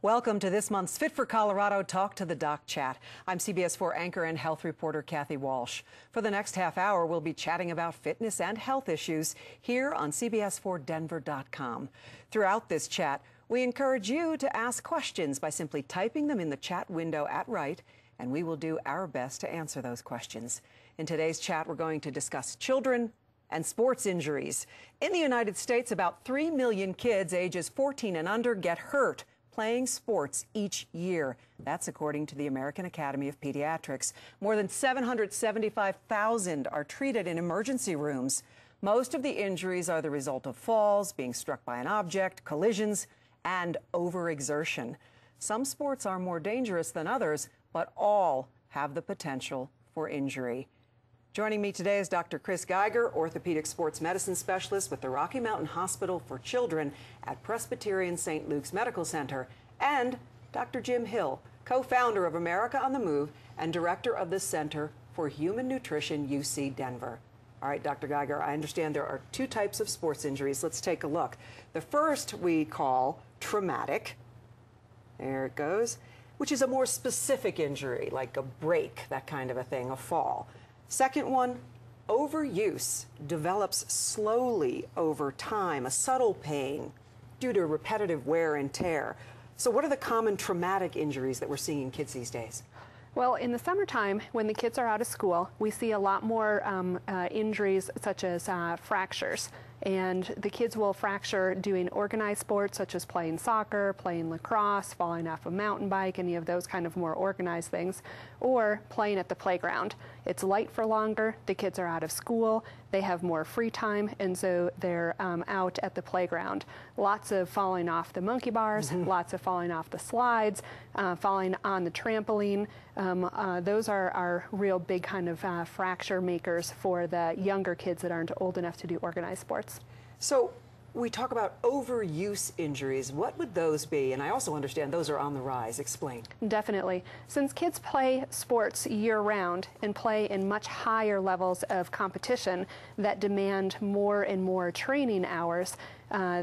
Welcome to this month's Fit for Colorado Talk to the Doc Chat. I'm CBS 4 anchor and health reporter Kathy Walsh. For the next half hour, we'll be chatting about fitness and health issues here on CBS4Denver.com. Throughout this chat, we encourage you to ask questions by simply typing them in the chat window at right, and we will do our best to answer those questions. In today's chat, we're going to discuss children and sports injuries. In the United States, about 3 million kids ages 14 and under get hurt playing sports each year. That's according to the American Academy of Pediatrics. More than 775,000 are treated in emergency rooms. Most of the injuries are the result of falls, being struck by an object, collisions, and overexertion. Some sports are more dangerous than others, but all have the potential for injury. Joining me today is Dr. Kris Geiger, orthopedic sports medicine specialist with the Rocky Mountain Hospital for Children at Presbyterian St. Luke's Medical Center, and Dr. Jim Hill, co-founder of America on the Move and director of the Center for Human Nutrition, UC Denver. All right, Dr. Geiger, I understand there are two types of sports injuries. Let's take a look. The first we call traumatic. There it goes, which is a more specific injury, like a break, that kind of a thing, a fall. Second one, overuse develops slowly over time, a subtle pain due to repetitive wear and tear. So what are the common traumatic injuries that we're seeing in kids these days? Well, in the summertime, when the kids are out of school, we see a lot more injuries such as fractures. And the kids will fracture doing organized sports such as playing soccer, playing lacrosse, falling off a mountain bike, any of those kind of more organized things, or playing at the playground. It's light for longer, the kids are out of school, they have more free time, and so they're out at the playground. Lots of falling off the monkey bars, lots of falling off the slides, falling on the trampoline. Those are real big kind of fracture makers for the younger kids that aren't old enough to do organized sports. So we talk about overuse injuries. What would those be? And I also understand those are on the rise. Explain. Definitely. Since kids play sports year-round and play in much higher levels of competition that demand more and more training hours,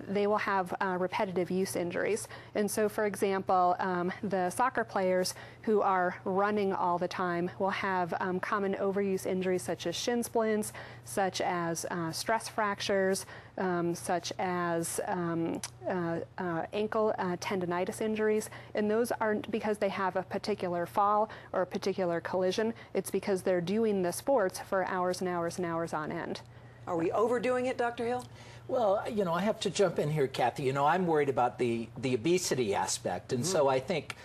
they will have repetitive use injuries. And so, for example, the soccer players who are running all the time will have common overuse injuries such as shin splints, such as stress fractures, such as ankle tendonitis injuries. And those aren't because they have a particular fall or a particular collision. It's because they're doing the sports for hours and hours and hours on end. Are we overdoing it, Dr. Hill? Well, you know, I have to jump in here, Kathy. You know, I'm worried about the obesity aspect, and so I think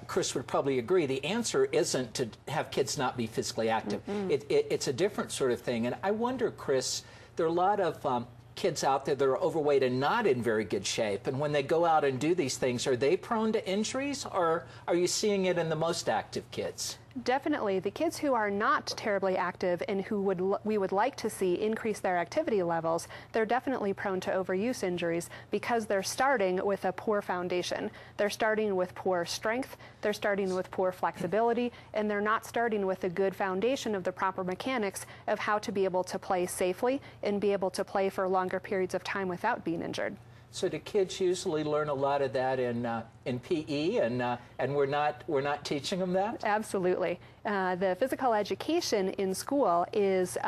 Kris would probably agree. The answer isn't to have kids not be physically active. It's a different sort of thing. And I wonder, Kris, there are a lot of kids out there that are overweight and not in very good shape. And when they go out and do these things, are they prone to injuries, or are you seeing it in the most active kids? Definitely. The kids who are not terribly active and who we would like to see increase their activity levels, they're definitely prone to overuse injuries because they're starting with a poor foundation. They're starting with poor strength, they're starting with poor flexibility, and they're not starting with a good foundation of the proper mechanics of how to be able to play safely and be able to play for longer periods of time without being injured. So do kids usually learn a lot of that in PE, and we're not teaching them that? Absolutely. The physical education in school is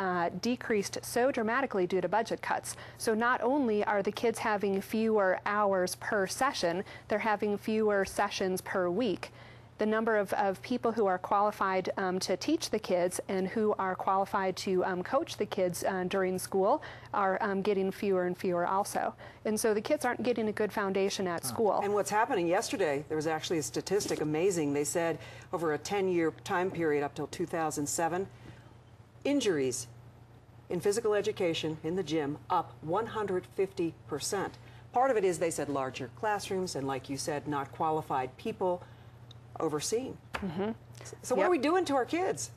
decreased so dramatically due to budget cuts. So not only are the kids having fewer hours per session, they're having fewer sessions per week. The number of people who are qualified to teach the kids and who are qualified to coach the kids during school are getting fewer and fewer also. And so the kids aren't getting a good foundation at school. And what's happening yesterday, there was actually a statistic amazing. They said over a 10-year time period up till 2007, injuries in physical education in the gym up 150%. Part of it is, they said, larger classrooms and, like you said, not qualified people overseeing. So what are we doing to our kids?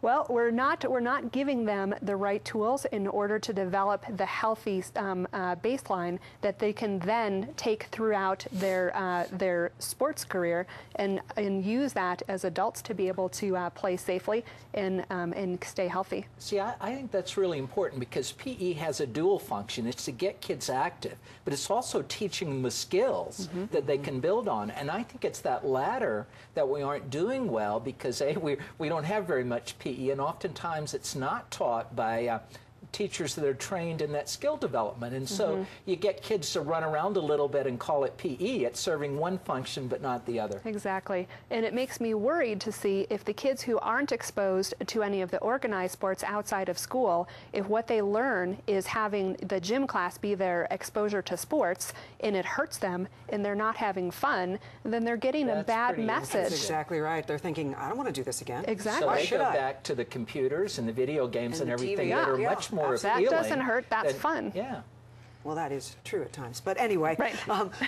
Well, we're not giving them the right tools in order to develop the healthy baseline that they can then take throughout their sports career and use that as adults to be able to play safely and stay healthy. See, I think that's really important because PE has a dual function. It's to get kids active, but it's also teaching them the skills that they can build on. And I think it's that latter that we aren't doing well because we don't have very much PE, and oftentimes it's not taught by teachers that are trained in that skill development. And so you get kids to run around a little bit and call it PE. It's serving one function but not the other. Exactly. And it makes me worried to see if the kids who aren't exposed to any of the organized sports outside of school, if what they learn is having the gym class be their exposure to sports and it hurts them and they're not having fun, then they're getting a bad message. That's exactly right. They're thinking, I don't want to do this again. Exactly. So they go back to the computers and the video games and everything that are much more appealing. That doesn't hurt, that's fun. Yeah. Well, that is true at times. But anyway, right.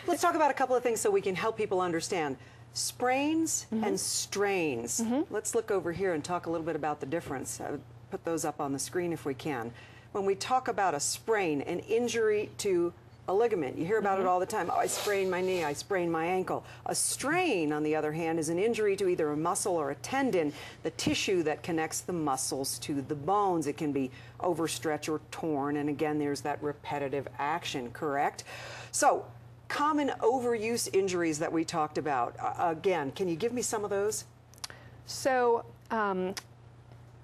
Let's talk about a couple of things so we can help people understand. Sprains and strains. Let's look over here and talk a little bit about the difference. Put those up on the screen if we can. When we talk about a sprain, an injury to a ligament, you hear about it all the time. Oh, I sprained my knee, I sprained my ankle. A strain, on the other hand, is an injury to either a muscle or a tendon, the tissue that connects the muscles to the bones. It can be overstretched or torn, and again, there's that repetitive action, correct? So, common overuse injuries that we talked about. Again, can you give me some of those? So,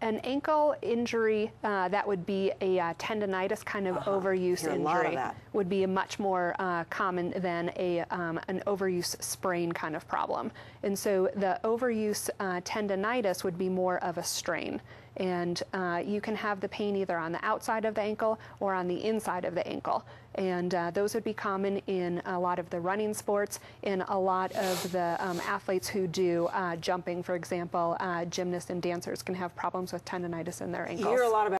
an ankle injury that would be a tendonitis kind of overuse injury would be a much more common than an overuse sprain kind of problem. And so the overuse tendonitis would be more of a strain. And you can have the pain either on the outside of the ankle or on the inside of the ankle. And those would be common in a lot of the running sports, in a lot of the athletes who do jumping, for example. Gymnasts and dancers can have problems with tendonitis in their ankles. You hear a lot about